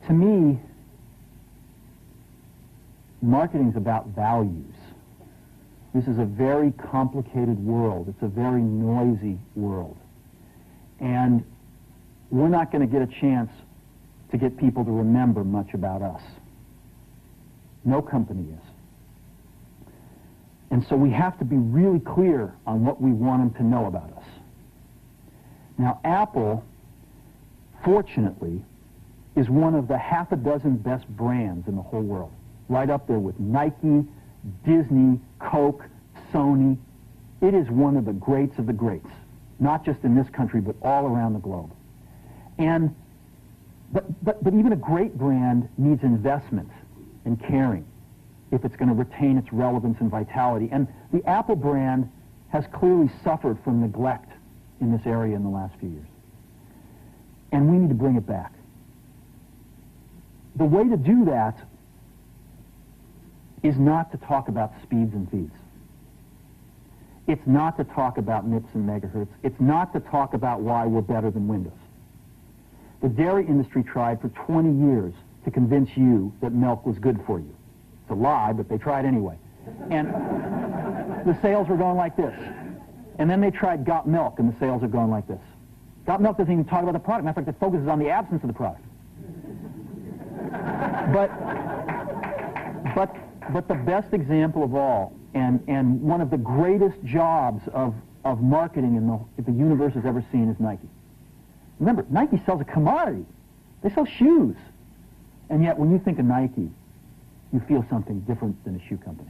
To me, marketing is about values. This is a very complicated world. It's a very noisy world. And we're not going to get a chance to get people to remember much about us. No company is. And so we have to be really clear on what we want them to know about us. Now, Apple, fortunately, is one of the half a dozen best brands in the whole world. Right up there with Nike, Disney, Coke, Sony. It is one of the greats of the greats, not just in this country, but all around the globe. And but even a great brand needs investment and caring if it's going to retain its relevance and vitality. And the Apple brand has clearly suffered from neglect in this area in the last few years. And we need to bring it back. The way to do that is not to talk about speeds and feeds. It's not to talk about MIPS and megahertz. It's not to talk about why we're better than Windows. The dairy industry tried for 20 years to convince you that milk was good for you. It's a lie, but they tried anyway. And the sales were going like this. And then they tried Got Milk, and the sales are going like this. Got Milk doesn't even talk about the product. Matter of fact, it focuses on the absence of the product. But the best example of all, and one of the greatest jobs of marketing the universe has ever seen is Nike. Remember, Nike sells a commodity. They sell shoes. And yet, when you think of Nike, you feel something different than a shoe company.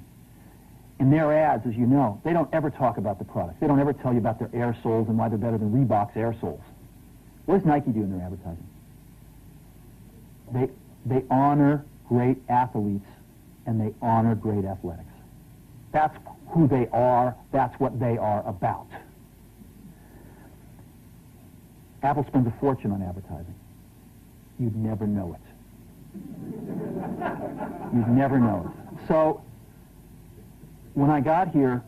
In their ads, as you know, they don't ever talk about the product. They don't ever tell you about their air soles and why they're better than Reebok's air soles. What does Nike do in their advertising? They honor great athletes, and they honor great athletics. That's who they are. That's what they are about. Apple spends a fortune on advertising. You'd never know it. You'd never know it. So, when I got here,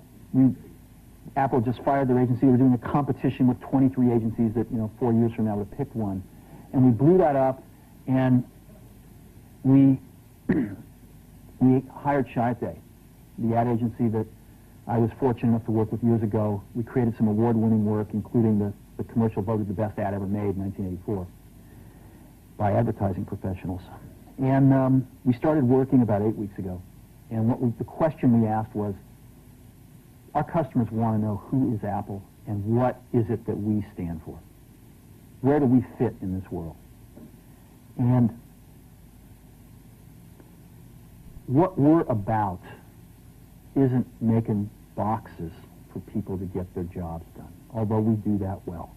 Apple just fired their agency. We were doing a competition with 23 agencies that, 4 years from now would have picked one. And we blew that up, and we hired Chiat, the ad agency that I was fortunate enough to work with years ago. We created some award-winning work, including the commercial voted the best ad ever made in 1984 by advertising professionals. And we started working about 8 weeks ago. And the question we asked was, our customers want to know who is Apple and what is it that we stand for? Where do we fit in this world? And what we're about isn't making boxes for people to get their jobs done, although we do that well.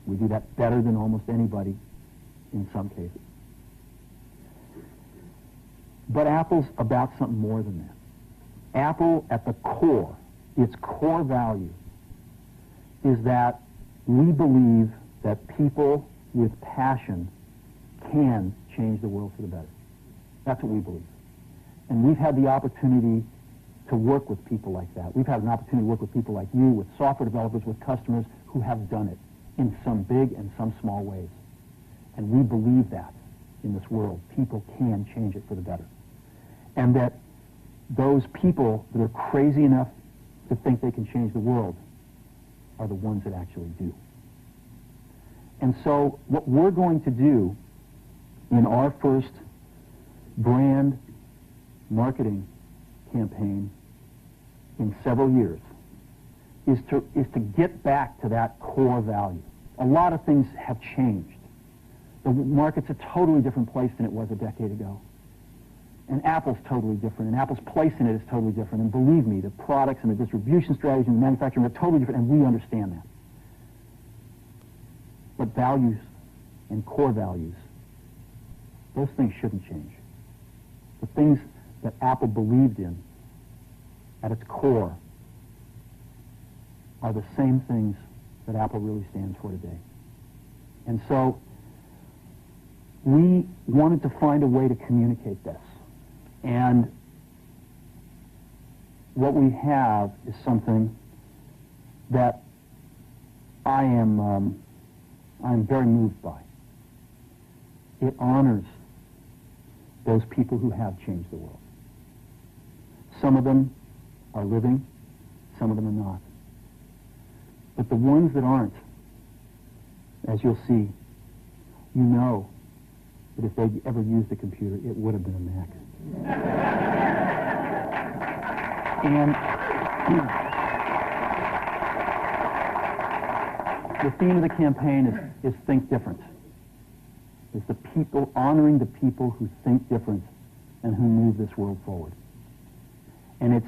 We do that better than almost anybody in some cases. But Apple's about something more than that. Apple, at the core, its core value, is that we believe that people with passion can change the world for the better. That's what we believe. And we've had the opportunity to work with people like that. We've had an opportunity to work with people like you, with software developers, with customers who have done it in some big and some small ways. And we believe that in this world. People can change it for the better. And that those people that are crazy enough to think they can change the world are the ones that actually do. And so what we're going to do in our first brand marketing campaign in several years is to get back to that core value. A lot of things have changed. The market's a totally different place than it was a decade ago. And Apple's totally different, and Apple's place in it is totally different. And believe me, the products and the distribution strategy and the manufacturing are totally different, and we understand that. But values and core values, those things shouldn't change. The things that Apple believed in at its core are the same things that Apple really stands for today. And so we wanted to find a way to communicate this. And what we have is something that I'm very moved by. It honors those people who have changed the world. Some of them are living, some of them are not. But the ones that aren't, as you'll see, you know that if they'd ever used a computer, it would have been a Mac. And the theme of the campaign is Think Different. It's the people, honoring the people who think different and who move this world forward. And it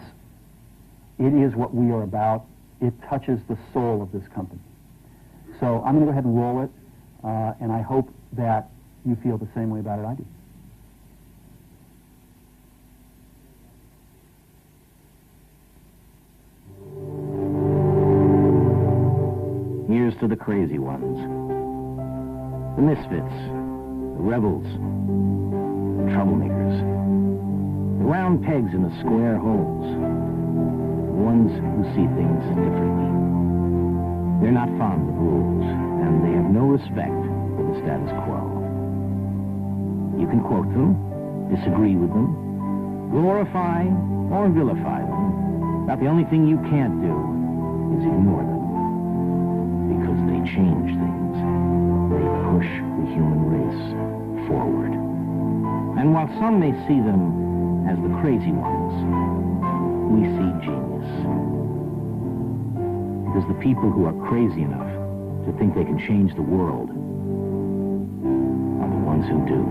is what we are about. It touches the soul of this company. So I'm going to go ahead and roll it, and I hope that you feel the same way about it I do. Here's to the crazy ones, the misfits, the rebels, the troublemakers, the round pegs in the square holes, the ones who see things differently. They're not fond of rules, and they have no respect for the status quo. You can quote them, disagree with them, glorify or vilify them, but the only thing you can't do is ignore them. Because they change things. They push the human race forward. And while some may see them as the crazy ones, we see genius. Because the people who are crazy enough to think they can change the world are the ones who do.